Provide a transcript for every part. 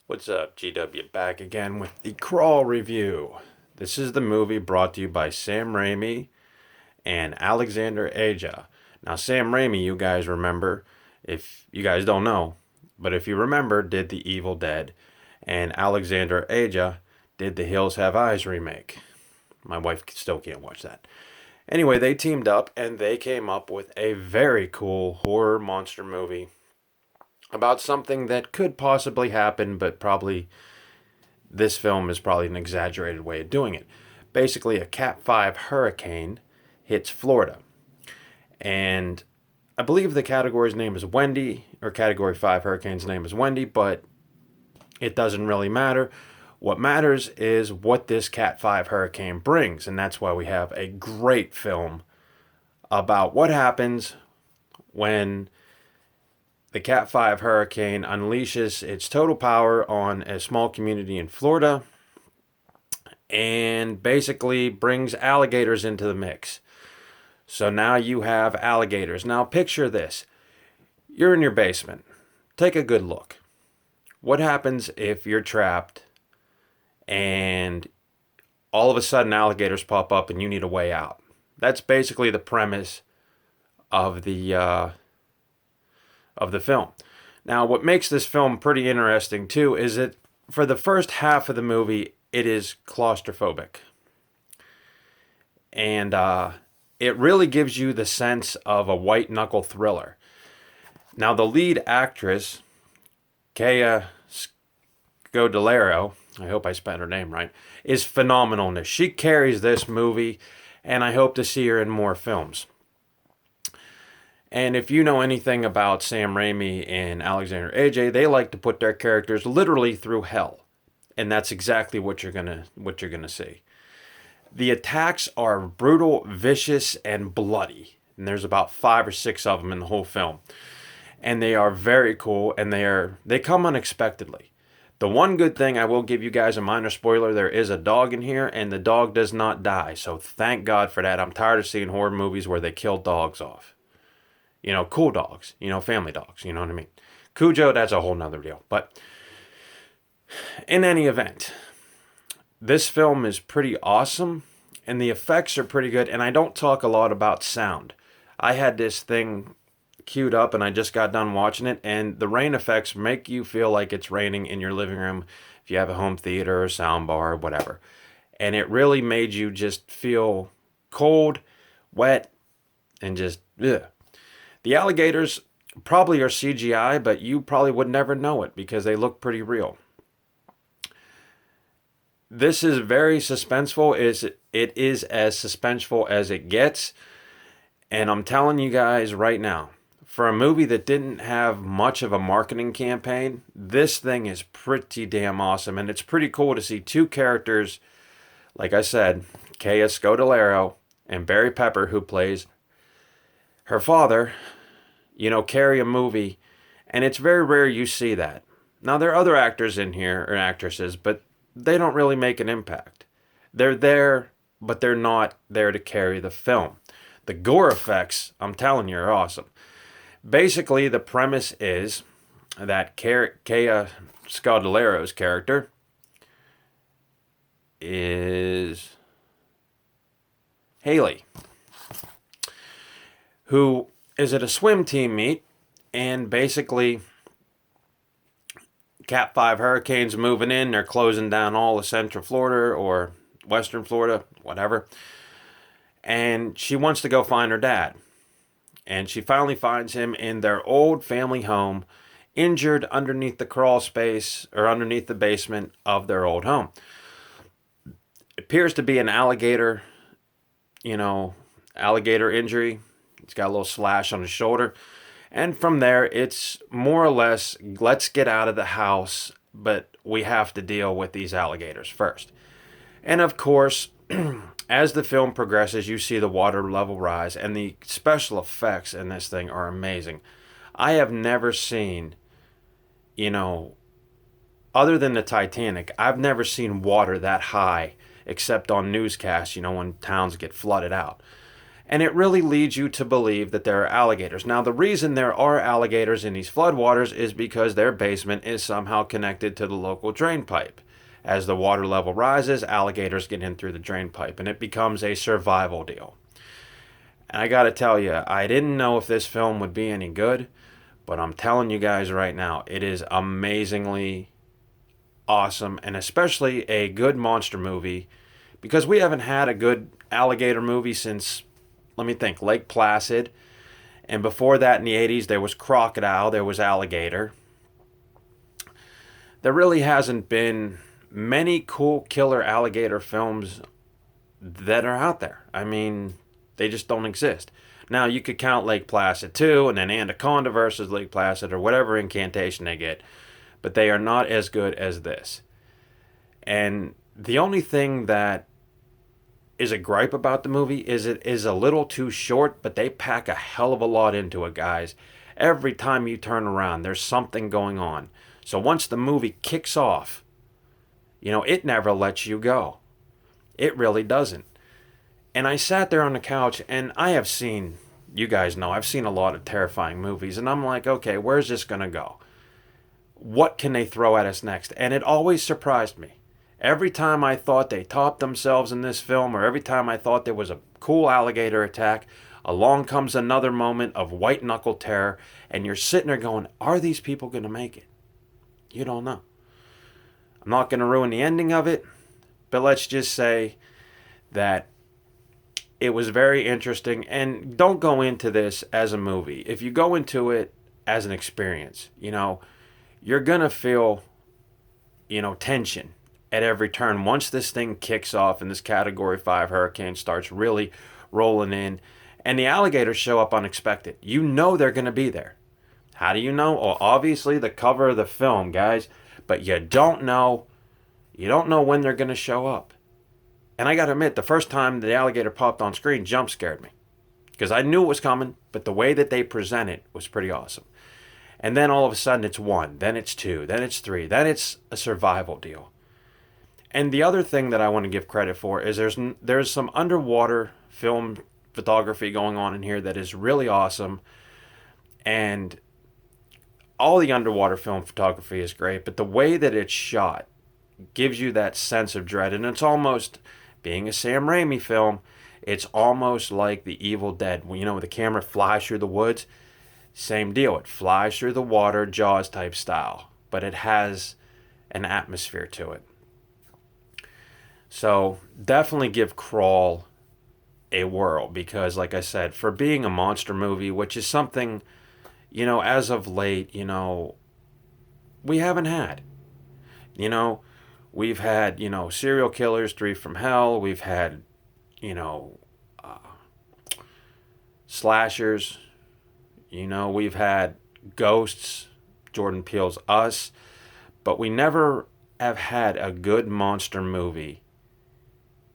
What's up, GW? Back again with the Crawl review. This is the movie brought to you by Sam Raimi and Alexander Aja. Now, Sam Raimi, you guys remember, if you guys don't know, but if you remember, did The Evil Dead, and Alexander Aja did the Hills Have Eyes remake. My wife still can't watch that. Anyway, they teamed up and they came up with a very cool horror monster movie about something that could possibly happen, but probably this film is probably an exaggerated way of doing it. Basically, a Cat 5 hurricane hits Florida. And I believe the category's name is Wendy, or Category 5 hurricane's name is Wendy, but it doesn't really matter. What matters is what this Cat 5 hurricane brings, and that's why we have a great film about what happens when the Cat 5 hurricane unleashes its total power on a small community in Florida and basically brings alligators into the mix. So now you have alligators. Now picture this. You're in your basement. Take a good look. What happens if you're trapped and all of a sudden alligators pop up and you need a way out? That's basically the premise of the film. Now, what makes this film pretty interesting too is that for the first half of the movie, it is claustrophobic, and it really gives you the sense of a white knuckle thriller. Now, the lead actress, Kaya Scodelario, I hope I spelled her name right, is phenomenal in this. She carries this movie, and I hope to see her in more films. And if you know anything about Sam Raimi and Alexander AJ, they like to put their characters literally through hell. And that's exactly what you're gonna see. The attacks are brutal, vicious, and bloody. And there's about 5 or 6 of them in the whole film. And they are very cool, and they come unexpectedly. The one good thing, I will give you guys a minor spoiler, there is a dog in here, and the dog does not die. So thank God for that. I'm tired of seeing horror movies where they kill dogs off. You know, cool dogs, family dogs, you know what I mean? Cujo, that's a whole nother deal. But in any event, this film is pretty awesome and the effects are pretty good. And I don't talk a lot about sound. I had this thing queued up and I just got done watching it, and the rain effects make you feel like it's raining in your living room if you have a home theater or sound bar or whatever. And it really made you just feel cold, wet, and just ugh. The alligators probably are CGI, but you probably would never know it because they look pretty real. This is very suspenseful. It is as suspenseful as it gets. And I'm telling you guys right now, for a movie that didn't have much of a marketing campaign, this thing is pretty damn awesome. And it's pretty cool to see two characters, like I said, Kaya Scodelario and Barry Pepper, who plays her father, carry a movie. And it's very rare you see that. Now, there are other actors in here, or actresses, but they don't really make an impact. They're there, but they're not there to carry the film. The gore effects, I'm telling you, are awesome. Basically, the premise is that Kaya Scodelario's character is Haley, who is at a swim team meet, and basically Cat 5 hurricanes moving in. They're closing down all of Central Florida or Western Florida, whatever. And she wants to go find her dad. And she finally finds him in their old family home, injured underneath the crawl space or underneath the basement of their old home. It appears to be an alligator, alligator injury. He's got a little slash on his shoulder. And from there, it's more or less, let's get out of the house, but we have to deal with these alligators first. And of course, as the film progresses, you see the water level rise, and the special effects in this thing are amazing. I have never seen, other than the Titanic, I've never seen water that high, except on newscasts, when towns get flooded out. And it really leads you to believe that there are alligators. Now, the reason there are alligators in these floodwaters is because their basement is somehow connected to the local drain pipe. As the water level rises, alligators get in through the drain pipe, and it becomes a survival deal. And I gotta tell you, I didn't know if this film would be any good, but I'm telling you guys right now, it is amazingly awesome, and especially a good monster movie, because we haven't had a good alligator movie since, let me think, Lake Placid. And before that in the 80s, there was Crocodile, there was Alligator. There really hasn't been many cool killer alligator films that are out there. I mean, they just don't exist. Now, you could count Lake Placid too, and then Anaconda versus Lake Placid, or whatever incantation they get, but they are not as good as this. And the only thing that is a gripe about the movie is it is a little too short, but they pack a hell of a lot into it, guys. Every time you turn around, there's something going on. So once the movie kicks off, it never lets you go. It really doesn't. And I sat there on the couch, and I have seen, you guys know, I've seen a lot of terrifying movies, and I'm like, okay, where's this going to go? What can they throw at us next? And it always surprised me. Every time I thought they topped themselves in this film, or every time I thought there was a cool alligator attack, along comes another moment of white knuckle terror, and you're sitting there going, are these people going to make it? You don't know. I'm not going to ruin the ending of it, but let's just say that it was very interesting. And don't go into this as a movie. If you go into it as an experience, you're going to feel, tension at every turn. Once this thing kicks off and this Category 5 hurricane starts really rolling in, and the alligators show up unexpected, they're going to be there. How do you know? Well, obviously the cover of the film, guys, but you don't know when they're going to show up. And I got to admit, the first time the alligator popped on screen, jump scared me, because I knew it was coming, but the way that they present it was pretty awesome. And then all of a sudden it's 1, then it's 2, then it's 3, then it's a survival deal. And the other thing that I want to give credit for is there's some underwater film photography going on in here that is really awesome. And all the underwater film photography is great, but the way that it's shot gives you that sense of dread. And it's almost, being a Sam Raimi film, it's almost like The Evil Dead. When the camera flies through the woods, same deal. It flies through the water, Jaws type style, but it has an atmosphere to it. So definitely give Crawl a whirl, because like I said, for being a monster movie, which is something, as of late, we haven't had. We've had, serial killers, 3 from Hell. We've had, slashers. We've had ghosts, Jordan Peele's Us. But we never have had a good monster movie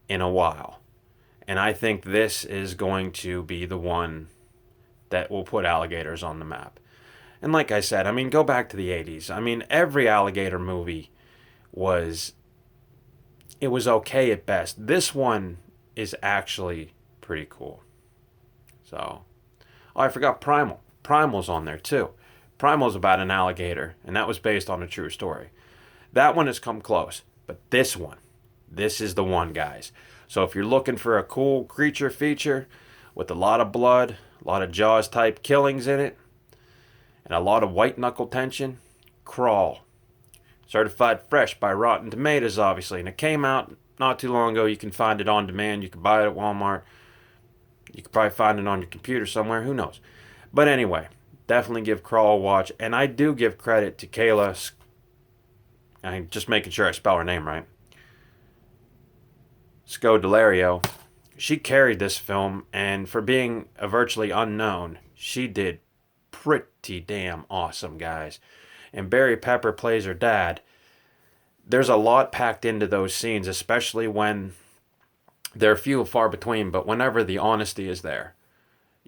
in a while. And I think this is going to be the one that will put alligators on the map. And like I said, go back to the 80s. Every alligator movie was okay at best. This one is actually pretty cool. So, I forgot Primal. Primal's on there too. Primal's about an alligator, and that was based on a true story. That one has come close, but this is the one, guys. So if you're looking for a cool creature feature with a lot of blood, a lot of Jaws type killings in it, and a lot of white knuckle tension, Crawl. Certified fresh by Rotten Tomatoes, obviously. And it came out not too long ago. You can find it on demand. You can buy it at Walmart. You could probably find it on your computer somewhere. Who knows? But anyway, definitely give Crawl a watch. And I do give credit to Kayla. I'm just making sure I spell her name right. Scodelario. She carried this film, and for being a virtually unknown, she did pretty damn awesome, guys. And Barry Pepper plays her dad. There's a lot packed into those scenes, especially when they're few and far between, but whenever the honesty is there,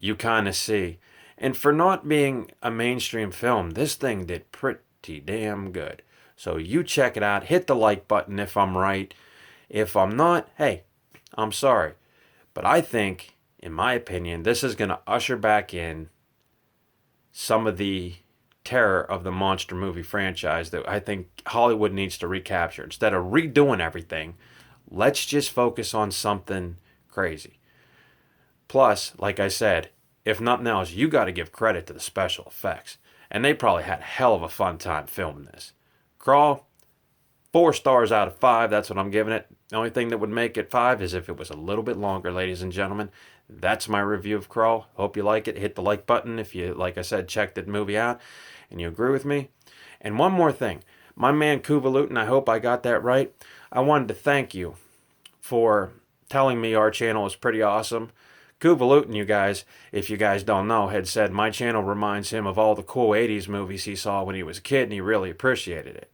you kind of see. And for not being a mainstream film, this thing did pretty damn good. So you check it out. Hit the like button if I'm right. If I'm not, hey, I'm sorry. But I think in my opinion, this is going to usher back in some of the terror of the monster movie franchise that I think Hollywood needs to recapture. Instead of redoing everything, let's just focus on something crazy. Plus, like I said, if nothing else, you got to give credit to the special effects. And they probably had a hell of a fun time filming this. Crawl, 4 stars out of 5. That's what I'm giving it. The only thing that would make it 5 is if it was a little bit longer, ladies and gentlemen. That's my review of Crawl. Hope you like it. Hit the like button if you, like I said, check the movie out and you agree with me. And one more thing. My man Kuvalutin, I hope I got that right. I wanted to thank you for telling me our channel is pretty awesome. Kuvalutin, you guys, if you guys don't know, had said my channel reminds him of all the cool 80s movies he saw when he was a kid and he really appreciated it.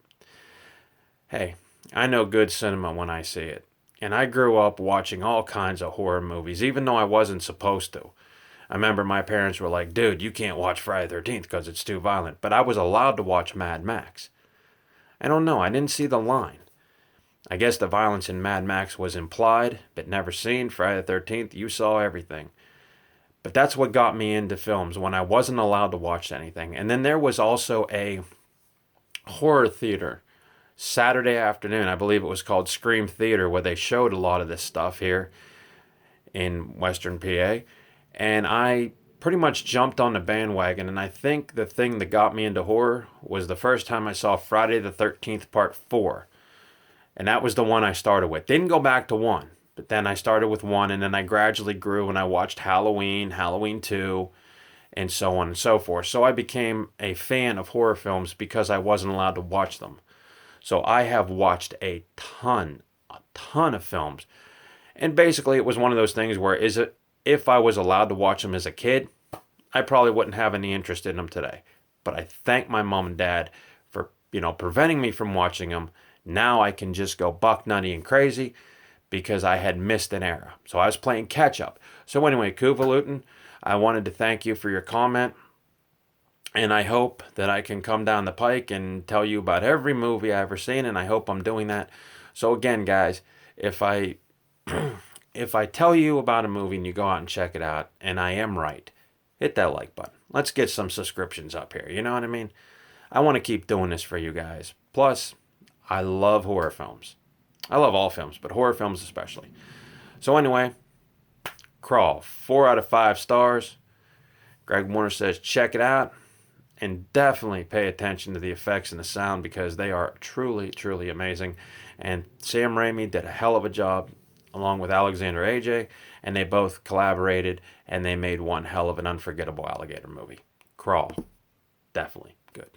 Hey, I know good cinema when I see it. And I grew up watching all kinds of horror movies, even though I wasn't supposed to. I remember my parents were like, dude, you can't watch Friday the 13th because it's too violent. But I was allowed to watch Mad Max. I don't know, I didn't see the line. I guess the violence in Mad Max was implied, but never seen. Friday the 13th, you saw everything. But that's what got me into films, when I wasn't allowed to watch anything. And then there was also a horror theater Saturday afternoon. I believe it was called Scream Theater, where they showed a lot of this stuff here in Western PA. And I pretty much jumped on the bandwagon. And I think the thing that got me into horror was the first time I saw Friday the 13th Part 4. And that was the one I started with. Didn't go back to 1. But then I started with 1, and then I gradually grew, and I watched Halloween, Halloween 2, and so on and so forth. So I became a fan of horror films because I wasn't allowed to watch them. So I have watched a ton of films. And basically it was one of those things where if I was allowed to watch them as a kid, I probably wouldn't have any interest in them today. But I thank my mom and dad for, preventing me from watching them. Now I can just go buck nutty and crazy because I had missed an era. So I was playing catch up. So anyway, Kuvalutin, I wanted to thank you for your comment. And I hope that I can come down the pike and tell you about every movie I've ever seen, and I hope I'm doing that. So again, guys, if I if I tell you about a movie and you go out and check it out, and I am right, hit that like button. Let's get some subscriptions up here. You know what I mean? I want to keep doing this for you guys. Plus, I love horror films. I love all films, but horror films especially. So anyway, Crawl, 4 out of 5 stars. Greg Warner says check it out. And definitely pay attention to the effects and the sound because they are truly, truly amazing. And Sam Raimi did a hell of a job along with Alexander AJ. And they both collaborated and they made one hell of an unforgettable alligator movie. Crawl. Definitely good.